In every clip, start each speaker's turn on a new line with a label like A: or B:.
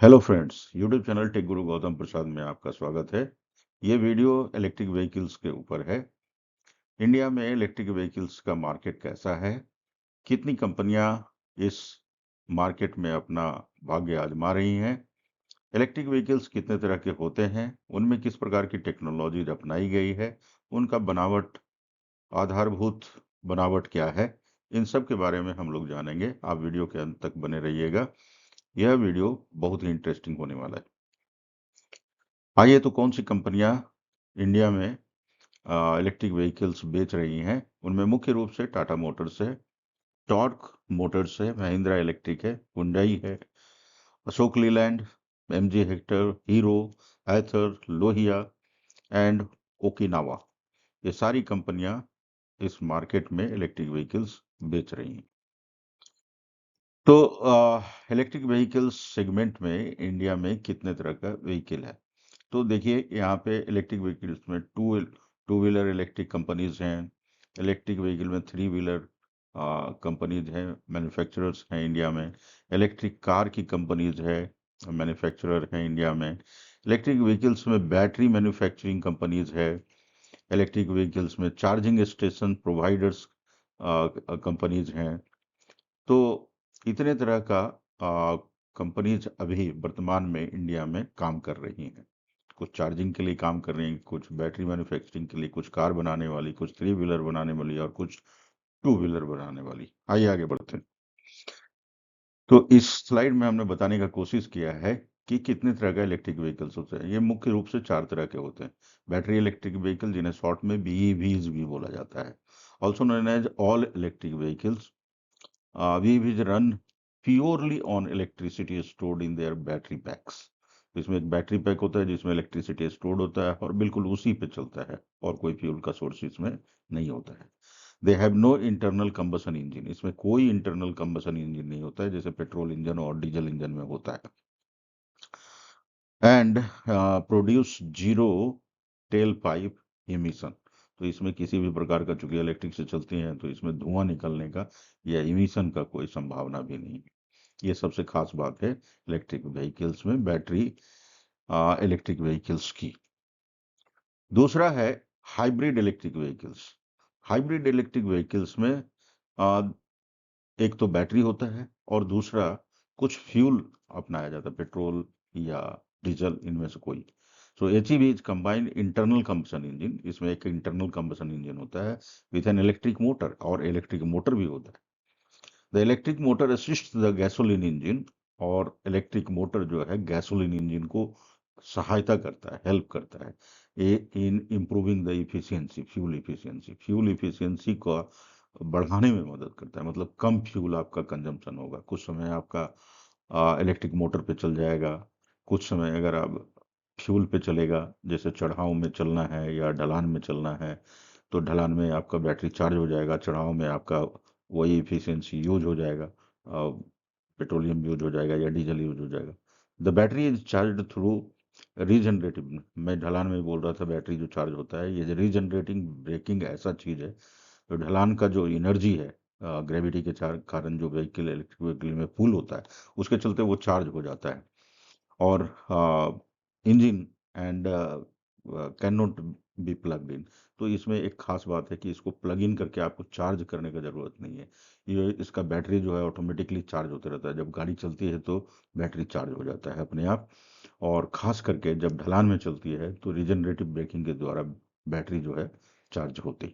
A: Hello friends, YouTube channel tech Guru Gautam प्रसाद में आपका स्वागत है। ये वीडियो इलेक्ट्रिक व्हीकल्स के ऊपर है। इंडिया में इलेक्ट्रिक व्हीकल्स का मार्केट कैसा है, कितनी कंपनियां इस मार्केट में अपना भाग्य आजमा रही हैं, इलेक्ट्रिक व्हीकल्स कितने तरह के होते हैं, उनमें किस प्रकार की टेक्नोलॉजी अपनाई गई है, उनका बनावट आधारभूत बनावट क्या है, इन सब के बारे में हम लोग जानेंगे। आप वीडियो के अंत तक बने रहिएगा। यह वीडियो बहुत ही इंटरेस्टिंग होने वाला है। आइए, तो कौन सी कंपनियां इंडिया में इलेक्ट्रिक व्हीकल्स बेच रही हैं, उनमें मुख्य रूप से टाटा मोटर्स है, टॉर्क मोटर्स है, महिंद्रा इलेक्ट्रिक है, हुंडई है, Ashok Leyland, MG Hector, Hero, Ather, Lohia and Okinawa. ये सारी कंपनियां इस मार्केट में इलेक्ट्रिक व्हीकल्स बेच रही हैं। तो इलेक्ट्रिक व्हीकल्स सेगमेंट में इंडिया में कितने तरह का व्हीकल है, तो देखिए यहाँ पे इलेक्ट्रिक व्हीकल्स में टू व्हीलर इलेक्ट्रिक कंपनीज हैं, इलेक्ट्रिक व्हीकल में थ्री व्हीलर कंपनीज हैं, मैन्युफैक्चरर्स हैं इंडिया में, इलेक्ट्रिक कार की कंपनीज है, मैन्युफैक्चरर हैं इंडिया में, इलेक्ट्रिक व्हीकल्स में बैटरी मैन्युफैक्चरिंग कंपनीज है, इलेक्ट्रिक व्हीकल्स में चार्जिंग स्टेशन प्रोवाइडर्स कंपनीज हैं। तो इतने तरह का कंपनीज अभी वर्तमान में इंडिया में काम कर रही हैं। कुछ चार्जिंग के लिए काम कर रही हैं, कुछ बैटरी मैन्युफैक्चरिंग के लिए, कुछ कार बनाने वाली, कुछ थ्री व्हीलर बनाने वाली और कुछ टू व्हीलर बनाने वाली। आइए आगे बढ़ते हैं। तो इस स्लाइड में हमने बताने का कोशिश किया है कि कितने तरह का इलेक्ट्रिक व्हीकल्स होते हैं। ये मुख्य रूप से चार तरह के होते हैं। बैटरी इलेक्ट्रिक व्हीकल, जिन्हें शॉर्ट में बीईवीज भी बोला जाता है, also known as all electric vehicles. VEVs run purely on electricity stored in their battery packs। इसमें एक बैटरी पैक होता है जिसमें इलेक्ट्रिसिटी स्टोर्ड होता है और बिल्कुल उसी पे चलता है, और कोई फ्यूल का सोर्स इसमें नहीं होता है। They have no internal combustion engine. इसमें कोई इंटरनल कंबसन इंजन नहीं होता है जैसे पेट्रोल इंजन और डीजल इंजन में होता है। And produce zero tail pipe emission. तो इसमें किसी भी प्रकार का, चूंकि इलेक्ट्रिक से चलती हैं, तो इसमें धुआं निकलने का या इमिशन का कोई संभावना भी नहीं है। ये सबसे खास बात है इलेक्ट्रिक व्हीकल्स में, बैटरी इलेक्ट्रिक व्हीकल्स की। दूसरा है hybrid electric vehicles. Hybrid electric vehicles में आ, एक तो बैटरी होता है और दूसरा कुछ फ्यूल अपनाया जाता है, पेट्रोल या डीजल, इनमें से कोई। सो HEV is combined internal combustion engine. इसमें एक इंटरनल कंबसन इंजन होता है विथ एन इलेक्ट्रिक मोटर, और इलेक्ट्रिक मोटर भी होता है। The electric motor assist the gasoline engine, और इलेक्ट्रिक मोटर जो है गैसोलीन इंजन को सहायता करता है, हेल्प करता है in improving the efficiency, fuel efficiency को बढ़ाने में मदद करता है। मतलब कम फ्यूल आपका कंजम्पशन होगा। कुछ समय आपका इलेक्ट्रिक मोटर पे चल जाएगा, कुछ समय अगर आप फ्यूल पे चलेगा, जैसे चढ़ाव में चलना है या ढलान में चलना है, तो ढलान में आपका बैटरी चार्ज हो जाएगा, चढ़ाव में आपका वही इफिशियंसी यूज हो जाएगा, पेट्रोलियम यूज हो जाएगा या डीजल यूज हो जाएगा। The battery is charge through regenerative. मैं ढलान में बोल रहा था, बैटरी जो चार्ज होता है, ये रीजनरेटिंग ब्रेकिंग ऐसा चीज है, तो ढलान का जो एनर्जी है, ग्रेविटी के कारण जो व्हीकल, इलेक्ट्रिक व्हीकल में पुल होता है, उसके चलते वो चार्ज हो जाता है। और engine and can not be plugged in. तो इसमें एक खास बात है कि इसको प्लग इन करके आपको चार्ज करने का जरूरत नहीं है। ये इसका बैटरी जो है ऑटोमेटिकली चार्ज होते रहता है। जब गाड़ी चलती है तो बैटरी चार्ज हो जाता है अपने आप, और खास करके जब ढलान में चलती है तो रिजनरेटिव ब्रेकिंग के द्वारा बैटरी जो है चार्ज होती है।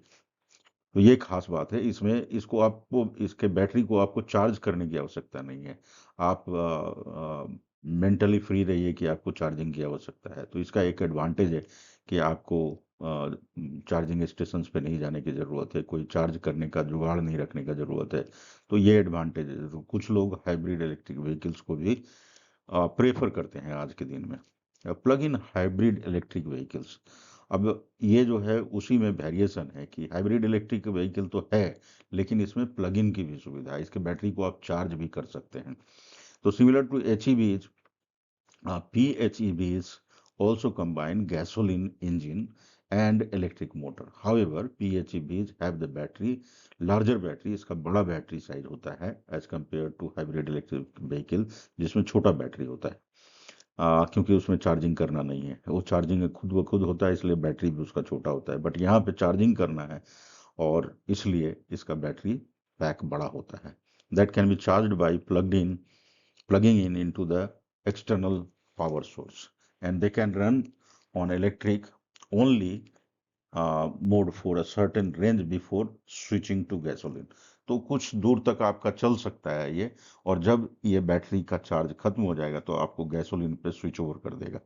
A: तो ये खास बात है इसमें। इसको आपको, इसके बैटरी को आपको चार्ज करने की आवश्यकता नहीं है। आप मेंटली फ्री रहिए कि आपको चार्जिंग की आवश्यकता है। तो इसका एक एडवांटेज है कि आपको चार्जिंग स्टेशंस पे नहीं जाने की ज़रूरत है, कोई चार्ज करने का जुगाड़ नहीं रखने का ज़रूरत है। तो ये एडवांटेज है। तो कुछ लोग हाइब्रिड इलेक्ट्रिक व्हीकल्स को भी प्रेफर करते हैं आज के दिन में। Plug in hybrid electric vehicles, अब ये जो है उसी में वेरिएशन है कि हाइब्रिड इलेक्ट्रिक व्हीकल तो है, लेकिन इसमें प्लग इन की भी सुविधा है। इसके बैटरी को आप चार्ज भी कर सकते हैं। तो similar to HEVs, PHEVs also combine gasoline engine and electric motor. However, PHEVs have the larger battery, इसका बड़ा बैटरी साइज होता है as compare to hybrid electric vehicle जिसमें छोटा बैटरी होता है। क्योंकि उसमें चार्जिंग करना नहीं है, वो चार्जिंग खुद ब खुद होता है, इसलिए बैटरी भी उसका छोटा होता है। बट यहाँ पे चार्जिंग करना है और इसलिए इसका बैटरी पैक बड़ा होता है। That can be charged bye plugging in into the external power source, and they can run on electric only mode for a certain range before switching to gasoline। तो कुछ दूर तक आपका चल सकता है ये, और जब ये बैटरी का चार्ज खत्म हो जाएगा तो आपको गैसोलीन पे स्विच ओवर कर देगा।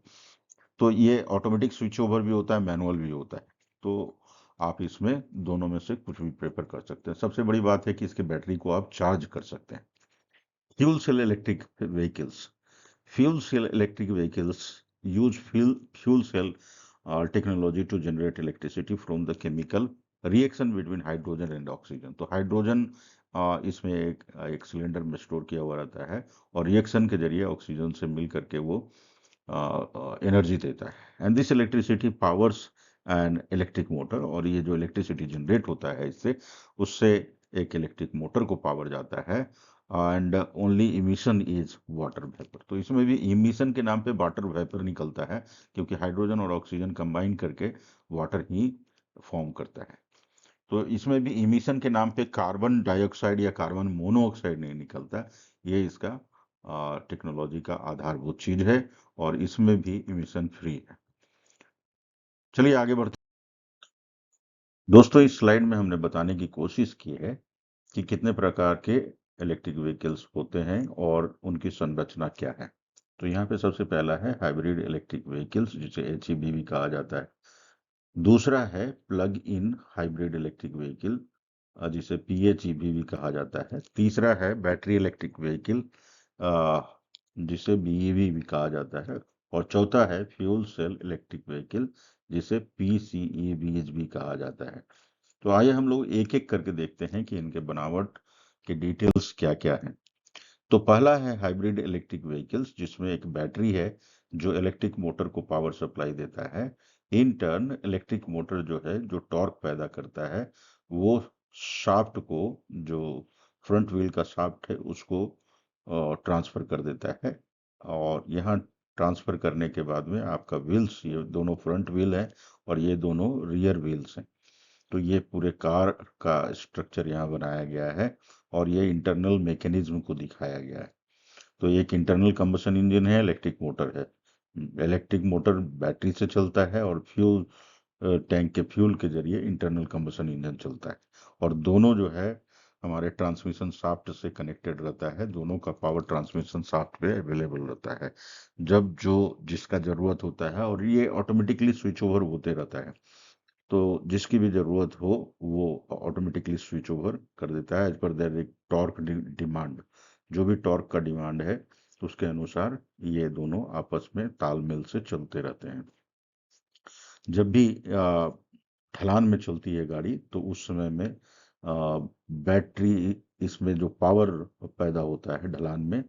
A: तो ये ऑटोमेटिक स्विच ओवर भी होता है, मैनुअल भी होता है। तो आप इसमें दोनों में से कुछ भी प्रेफर कर सकते हैं। सबसे बड़ी बात है कि इसके बैटरी को आप चार्ज कर सकते हैं। Fuel cell electric vehicles, fuel cell electric vehicles use fuel cell technology to generate electricity from the chemical reaction between hydrogen and oxygen। तो हाइड्रोजन इसमें एक सिलेंडर में स्टोर किया हुआ रहता है, और रिएक्शन के जरिए ऑक्सीजन से मिल करके वो एनर्जी देता है। And this electricity powers and electric motor, और ये जो इलेक्ट्रिसिटी जनरेट होता है इससे, उससे एक इलेक्ट्रिक मोटर को पावर जाता है। And only emission is water vapour. तो इसमें भी इमिशन के नाम पे वाटर वेपर निकलता है, क्योंकि हाइड्रोजन और ऑक्सीजन कंबाइन करके वाटर ही फॉर्म करता है। तो इसमें भी इमिशन के नाम पे कार्बन डाइऑक्साइड या कार्बन मोनोऑक्साइड नहीं निकलता। ये इसका टेक्नोलॉजी का आधारभूत चीज है, और इसमें भी इमिशन फ्री है। चलिए आगे बढ़ते। दोस्तों, इस स्लाइड में हमने बताने की कोशिश की है कि कितने प्रकार के इलेक्ट्रिक व्हीकल्स होते हैं और उनकी संरचना क्या है। तो यहाँ पे सबसे पहला है हाइब्रिड इलेक्ट्रिक व्हीकल्स, जिसे HEV भी कहा जाता है। दूसरा है plug in hybrid electric vehicle, जिसे PHEV भी कहा जाता है। तीसरा है बैटरी इलेक्ट्रिक व्हीकल, जिसे BEV भी कहा जाता है। और चौथा है फ्यूल सेल इलेक्ट्रिक व्हीकल, जिसे PCEVs भी कहा जाता है। तो आइए हम लोग एक एक करके देखते हैं कि इनके बनावट के डिटेल्स क्या क्या हैं। तो पहला है हाइब्रिड इलेक्ट्रिक व्हीकल्स, जिसमें एक बैटरी है जो इलेक्ट्रिक मोटर को पावर सप्लाई देता है। इन टर्न इलेक्ट्रिक मोटर जो है, जो टॉर्क पैदा करता है, वो शाफ्ट को, जो फ्रंट व्हील का शाफ्ट है, उसको ट्रांसफर कर देता है। और यहाँ ट्रांसफर करने के बाद में आपका व्हील्स, ये दोनों फ्रंट व्हील है और ये दोनों रियर व्हील्स हैं। तो ये पूरे कार का स्ट्रक्चर यहाँ बनाया गया है, और ये इंटरनल मैकेनिज्म को दिखाया गया है। तो एक इंटरनल कंबशन इंजन है, इलेक्ट्रिक मोटर है। इलेक्ट्रिक मोटर बैटरी से चलता है, और फ्यूल टैंक के फ्यूल के जरिए इंटरनल कंबशन इंजन चलता है। और दोनों जो है हमारे ट्रांसमिशन शाफ्ट से कनेक्टेड रहता है। दोनों का पावर ट्रांसमिशन शाफ्ट पे अवेलेबल रहता है, जब जो जिसका जरूरत होता है, और ये ऑटोमेटिकली स्विच ओवर होते रहता है। तो जिसकी भी जरूरत हो वो ऑटोमेटिकली स्विच ओवर कर देता है as per there torque demand. जो भी टॉर्क का डिमांड है, उसके अनुसार ये दोनों आपस में तालमेल से चलते रहते हैं। जब भी ढलान में चलती है गाड़ी, तो उस समय में बैटरी, इसमें जो पावर पैदा होता है ढलान में,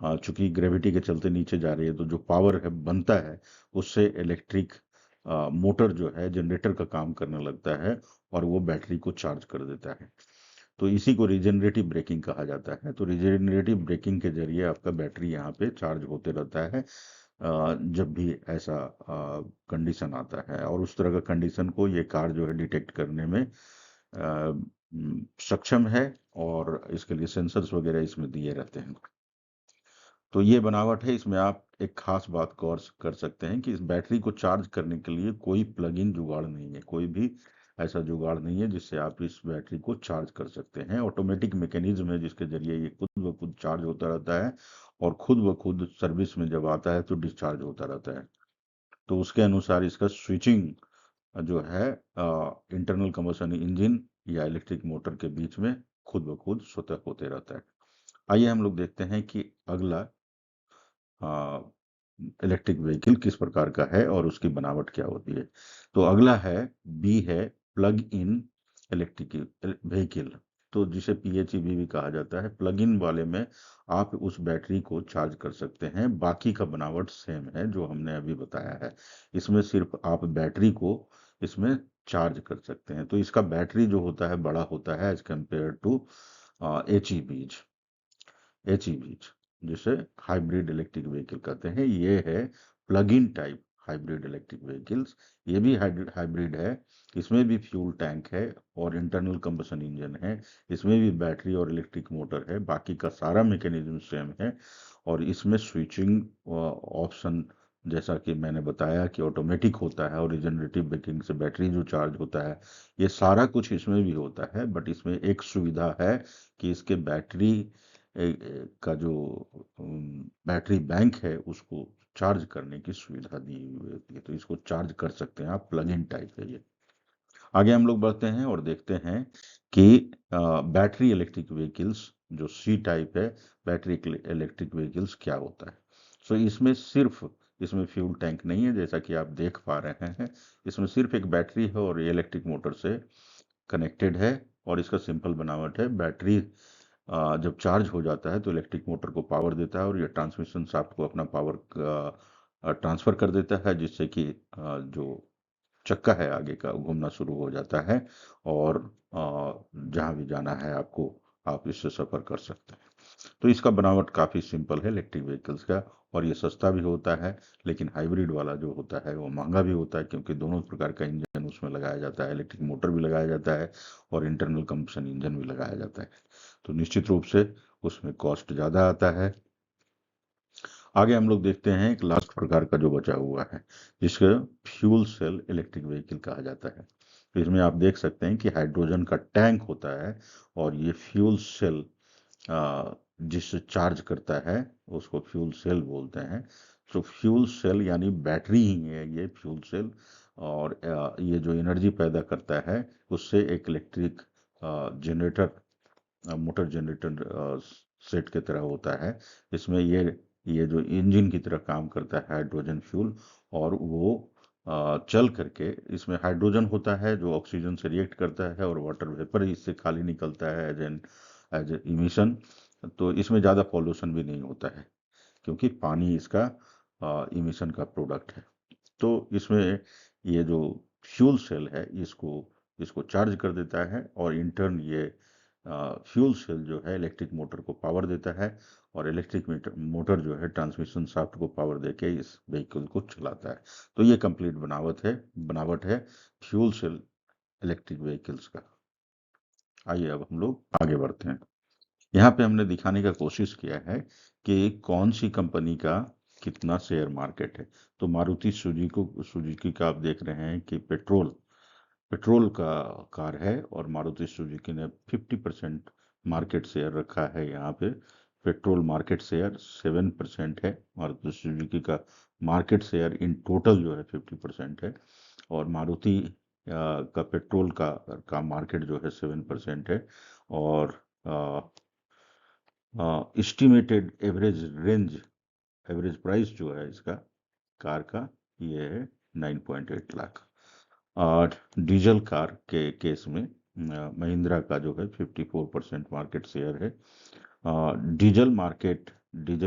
A: चूंकि ग्रेविटी के चलते नीचे जा रही है, तो जो पावर है बनता है, उससे इलेक्ट्रिक मोटर जो है जनरेटर का काम करने लगता है, और वो बैटरी को चार्ज कर देता है। तो इसी को रिजेनरेटिव ब्रेकिंग कहा जाता है। तो रिजेनरेटिव ब्रेकिंग के जरिए आपका बैटरी यहाँ पे चार्ज होते रहता है, जब भी ऐसा कंडीशन आता है। और उस तरह का कंडीशन को ये कार जो है डिटेक्ट करने में सक्षम है, और इसके लिए सेंसर्स वगैरह इसमें दिए रहते हैं। तो ये बनावट है। इसमें आप एक खास बात गौर कर सकते हैं कि इस बैटरी को चार्ज करने के लिए कोई प्लग इन जुगाड़ नहीं है, कोई भी ऐसा जुगाड़ नहीं है जिससे आप इस बैटरी को चार्ज कर सकते हैं। ऑटोमेटिक मैकेनिज्म है, जिसके जरिए ये खुद ब खुद चार्ज होता रहता है, और खुद ब खुद सर्विस में जब आता है तो डिस्चार्ज होता रहता है। तो उसके अनुसार इसका स्विचिंग जो है इंटरनल कंबशन इंजन या इलेक्ट्रिक मोटर के बीच में खुद ब खुद स्वतः होते रहता है। आइए हम लोग देखते हैं कि अगला इलेक्ट्रिक व्हीकल किस प्रकार का है और उसकी बनावट क्या होती है। तो अगला है, बी है प्लग इन इलेक्ट्रिक व्हीकल, तो जिसे PHEV भी कहा जाता है। प्लग इन वाले में आप उस बैटरी को चार्ज कर सकते हैं। बाकी का बनावट सेम है जो हमने अभी बताया है। इसमें सिर्फ आप बैटरी को इसमें चार्ज कर सकते हैं। तो इसका बैटरी जो होता है बड़ा होता है एज कंपेयर टू HEVs। जिसे हाइब्रिड इलेक्ट्रिक व्हीकल कहते हैं। ये है plug in type hybrid electric vehicles. ये भी हाइब्रिड है। इसमें भी फ्यूल टैंक है और इंटरनल कंबशन इंजन है। इसमें भी बैटरी और इलेक्ट्रिक मोटर है। बाकी का सारा मैकेनिज्म सेम है। और इसमें स्विचिंग ऑप्शन, जैसा कि मैंने बताया कि ऑटोमेटिक होता है और रिजनरेटिव ब्रेकिंग से बैटरी जो चार्ज होता है, ये सारा कुछ इसमें भी होता है। बट इसमें एक सुविधा है कि इसके बैटरी का जो बैटरी बैंक है उसको चार्ज करने की सुविधा दी हुई होती है। तो इसको चार्ज कर सकते हैं आप, प्लग इन टाइप है ये। आगे हम लोग बढ़ते हैं और देखते हैं कि बैटरी इलेक्ट्रिक व्हीकल्स जो सी टाइप है, बैटरी इलेक्ट्रिक व्हीकल्स क्या होता है। सो इसमें फ्यूल टैंक नहीं है, जैसा कि आप देख पा रहे हैं। इसमें सिर्फ एक बैटरी है और ये इलेक्ट्रिक मोटर से कनेक्टेड है। और इसका सिंपल बनावट है, बैटरी जब चार्ज हो जाता है तो इलेक्ट्रिक मोटर को पावर देता है और ये ट्रांसमिशन शाफ्ट को अपना पावर ट्रांसफर कर देता है, जिससे कि जो चक्का है आगे का घूमना शुरू हो जाता है। और जहाँ भी जाना है आपको, आप इससे सफ़र कर सकते हैं। तो इसका बनावट काफ़ी सिंपल है इलेक्ट्रिक व्हीकल्स का। और ये सस्ता भी होता है। लेकिन हाइब्रिड वाला जो होता है वो महंगा भी होता है, क्योंकि दोनों प्रकार का इंजन उसमें लगाया जाता है। इलेक्ट्रिक मोटर भी लगाया जाता है और इंटरनल कंबशन इंजन भी लगाया जाता है। तो निश्चित रूप से उसमें कॉस्ट ज़्यादा आता है। आगे हम लोग देखते हैं एक लास्ट प्रकार का जो बचा हुआ है, जिसको फ्यूल सेल इलेक्ट्रिक व्हीकल कहा जाता है। तो इसमें आप देख सकते हैं कि हाइड्रोजन का टैंक होता है और ये फ्यूल सेल जिससे चार्ज करता है उसको फ्यूल सेल बोलते हैं। तो फ्यूल सेल यानी बैटरी ही है ये फ्यूल सेल। और ये जो एनर्जी पैदा करता है उससे एक electric generator, motor generator set की तरह होता है। इसमें ये जो इंजन की तरह काम करता है हाइड्रोजन फ्यूल। और वो चल करके, इसमें हाइड्रोजन होता है जो ऑक्सीजन से रिएक्ट करता है और वाटर वेपर इससे खाली निकलता है एज इमिशन। तो इसमें ज़्यादा पॉल्यूशन भी नहीं होता है, क्योंकि पानी इसका इमिशन का प्रोडक्ट है। तो इसमें ये जो फ्यूल सेल है इसको इसको चार्ज कर देता है और इंटर्न ये फ्यूल सेल जो है इलेक्ट्रिक मोटर को पावर देता है। और इलेक्ट्रिक मोटर जो है ट्रांसमिशन शाफ्ट को पावर देके इस व्हीकल को चलाता है। तो ये कंप्लीट बनावट है फ्यूल सेल इलेक्ट्रिक व्हीकल्स का। आइए अब हम लोग आगे बढ़ते हैं। यहाँ पे हमने दिखाने का कोशिश किया है कि कौन सी कंपनी का कितना शेयर मार्केट है। तो मारुति सुजुकी का आप देख रहे हैं कि पेट्रोल का कार है और मारुति सुजुकी ने 50% मार्केट शेयर रखा है यहाँ पे। पेट्रोल मार्केट शेयर 7% है। मारुति सुजुकी का मार्केट शेयर इन टोटल जो है 50% है। और मारुति का पेट्रोल का मार्केट जो है 7% है। और एस्टिमेटेड एवरेज प्राइस जो है इसका कार का, ये है 9.8 लाख। और डीजल कार के केस में महिंद्रा का जो है 54% मार्केट शेयर है। डीजल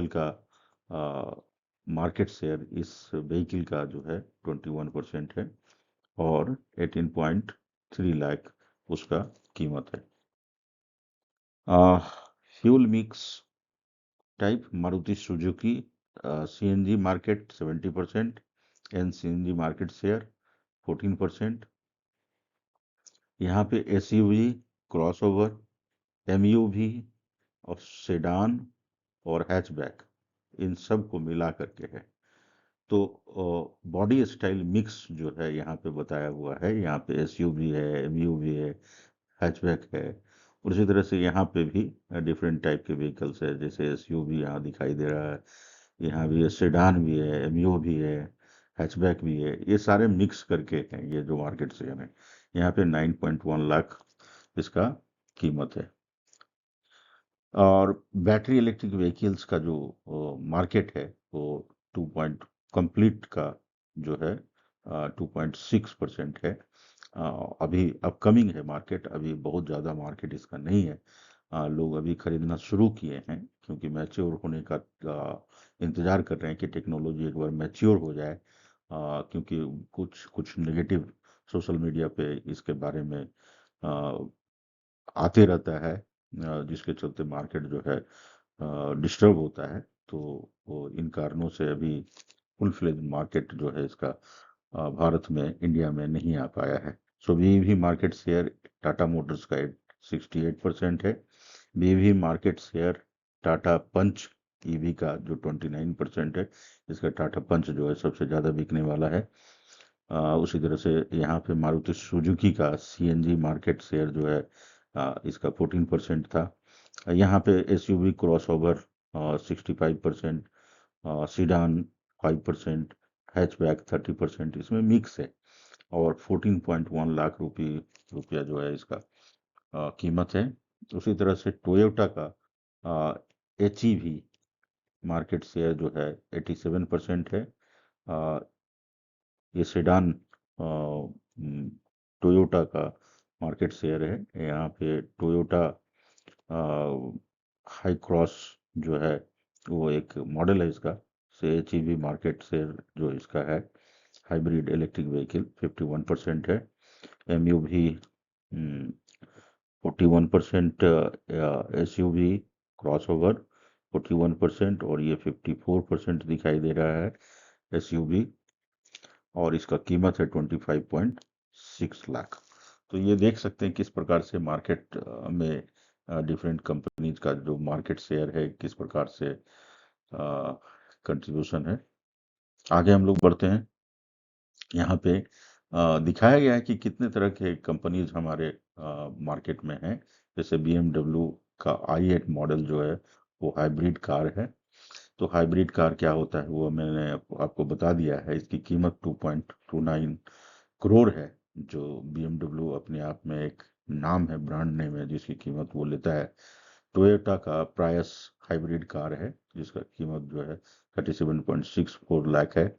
A: का मार्केट शेयर इस व्हीकल का जो है 21% है। और 18.3 लाख उसका कीमत है। Fuel mix type Maruti Suzuki CNG market 70%, एनसीएनजी मार्केट शेयर 14%। यहाँ पे एसयूवी, क्रॉसओवर, एमयूवी और सेडान और हैचबैक, इन सब को मिला करके है। तो बॉडी स्टाइल मिक्स जो है यहाँ पे बताया हुआ है। यहाँ पे एसयूवी है, एमयूवी है, हैचबैक है। और इसी तरह से यहाँ पे भी डिफरेंट टाइप के व्हीकल्स है, जैसे एसयूवी यहाँ दिखाई दे रहा है, यहाँ भी सेडान भी है, एमयू भी है, हैचबैक भी है। ये सारे मिक्स करके हैं ये जो मार्केट से है। यहाँ पे 9.1 लाख इसका कीमत है। और बैटरी इलेक्ट्रिक व्हीकल्स का जो मार्केट है वो टू पॉइंट कंप्लीट का जो है 2.6% है। अभी अपकमिंग है मार्केट, अभी बहुत ज़्यादा मार्केट इसका नहीं है। लोग अभी खरीदना शुरू किए हैं, क्योंकि मैच्योर होने का इंतज़ार कर रहे हैं कि टेक्नोलॉजी एक बार मैच्योर हो जाए। क्योंकि कुछ कुछ नेगेटिव सोशल मीडिया पे इसके बारे में आते रहता है, जिसके चलते मार्केट जो है डिस्टर्ब होता है, तो वो इन कारणों से अभी फुल फ्लेज मार्केट जो है इसका भारत में, इंडिया में नहीं आ पाया है। सो बीवी मार्केट शेयर टाटा मोटर्स का 68% है। BEV market share Tata Punch EV का जो 29% है, इसका टाटा पंच जो है सबसे ज़्यादा बिकने वाला है। उसी तरह से यहाँ पे मारुति सुजुकी का सीएनजी मार्केट शेयर जो है इसका 14% था। यहाँ पे एसयूवी क्रॉसओवर 65%, सीडान 5%, हैचबैक 30%, इसमें मिक्स है। और 14.1 लाख रुपया जो है इसका कीमत है। उसी तरह से टोयोटा का HEV मार्केट शेयर जो है 87% है। ये सेडान टोयोटा का मार्केट शेयर है। यहाँ पे टोयोटा हाई क्रॉस जो है वो एक मॉडल है इसका, से HEV मार्केट शेयर जो इसका है, हाइब्रिड इलेक्ट्रिक व्हीकल, 51% है। MUV 41%, SUV क्रॉसओवर 41%, और ये 54% दिखाई दे रहा है SUV, और इसका कीमत है 25.6 लाख। तो ये देख सकते हैं किस प्रकार से मार्केट में डिफरेंट कंपनीज का जो मार्केट शेयर है, किस प्रकार से कंट्रीब्यूशन है। आगे हम लोग बढ़ते हैं। यहाँ पे दिखाया गया है कि कितने तरह के कंपनीज हमारे मार्केट में हैं। जैसे BMW का i8 मॉडल जो है वो हाइब्रिड कार है। तो हाइब्रिड कार क्या होता है वो मैंने आपको बता दिया है। इसकी कीमत 2.29 करोड़ है, जो BMW अपने आप में एक नाम है, ब्रांड नेम है, जिसकी कीमत वो लेता है। टोयोटा का प्रायस हाइब्रिड कार है, जिसका कीमत जो है 37.64 लाख है।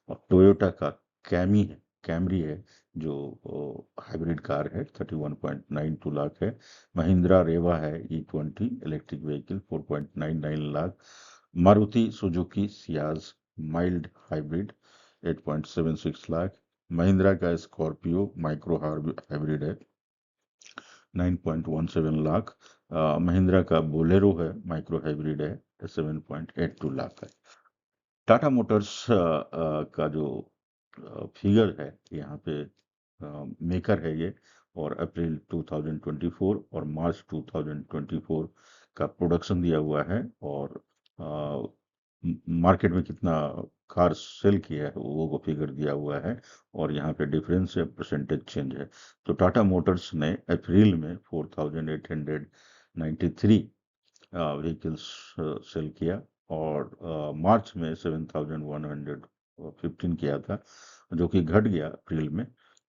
A: और टोयोटा का कैमरी है, जो हाइब्रिड कार है, 31.92 लाख है। महिंद्रा रेवा है E20 electric vehicle, 4.99 lakh. Maruti Suzuki Ciaz mild hybrid 8.76 lakh. Mahindra का स्कॉर्पियो माइक्रो हाइब्रिड है 9.17 लाख। महिंद्रा का बोलेरो है माइक्रो हाइब्रिड है 7.82 लाख है। टाटा मोटर्स का जो फिगर है यहाँ पे, मेकर है ये, और अप्रैल 2024 और मार्च 2024 का प्रोडक्शन दिया हुआ है, और मार्केट में कितना कार सेल किया है वो फिगर दिया हुआ है, और यहाँ पे डिफरेंस है, परसेंटेज चेंज है। तो टाटा मोटर्स ने अप्रैल में 4893 व्हीकल्स सेल किया, और मार्च में 7115 किया था, जो कि घट गया अप्रैल में।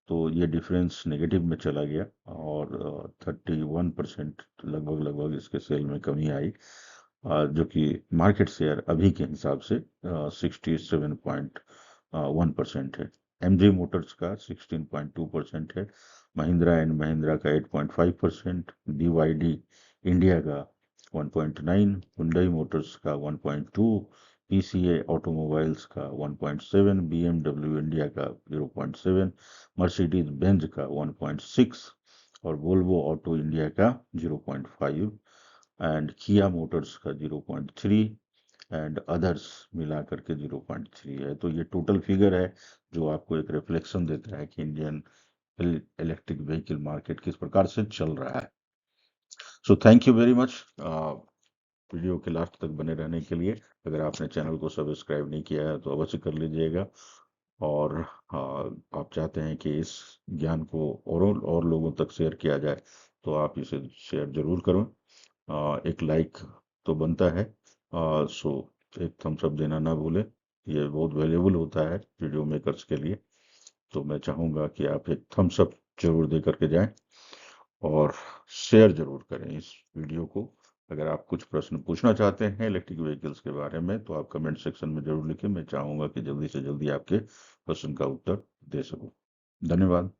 A: तो ये डिफरेंस नेगेटिव में चला गया, और 31% लगभग इसके सेल में कमी आई, जो कि मार्केट शेयर अभी के हिसाब से 67.1% है। MG मोटर्स का 16.2% है। महिंद्रा एंड महिंद्रा का 8.5%, BYD इंडिया का 1.9, हुंडई मोटर्स का 1.2, PCA ऑटोमोबाइल्स का 1.7, BMW इंडिया का 0.7, मर्सिडीज बेंज का 1.6, और वोल्वो ऑटो इंडिया का 0.5, एंड किया मोटर्स का 0.3, एंड अदर्स मिला करके 0.3 है। तो ये टोटल फिगर है जो आपको एक रिफ्लेक्शन देता है कि इंडियन इलेक्ट्रिक व्हीकल मार्केट किस प्रकार से चल रहा है। So thank you very much video के लास्ट तक बने रहने के लिए। अगर आपने चैनल को सब्सक्राइब नहीं किया है तो अवश्य कर लीजिएगा, और आप चाहते हैं कि इस ज्ञान को और लोगों तक शेयर किया जाए तो आप इसे शेयर जरूर करें। एक लाइक तो बनता है, सो एक थम्स अप देना ना भूलें, ये बहुत वैल्यूबल होता है वीडियो मेकर्स के लिए। तो मैं चाहूँगा कि आप एक थम्स अप जरूर दे करके जाएं, और शेयर जरूर करें इस वीडियो को। अगर आप कुछ प्रश्न पूछना चाहते हैं इलेक्ट्रिक व्हीकल्स के बारे में तो आप कमेंट सेक्शन में जरूर लिखें। मैं चाहूँगा कि जल्दी से जल्दी आपके प्रश्न का उत्तर दे सकूं। धन्यवाद।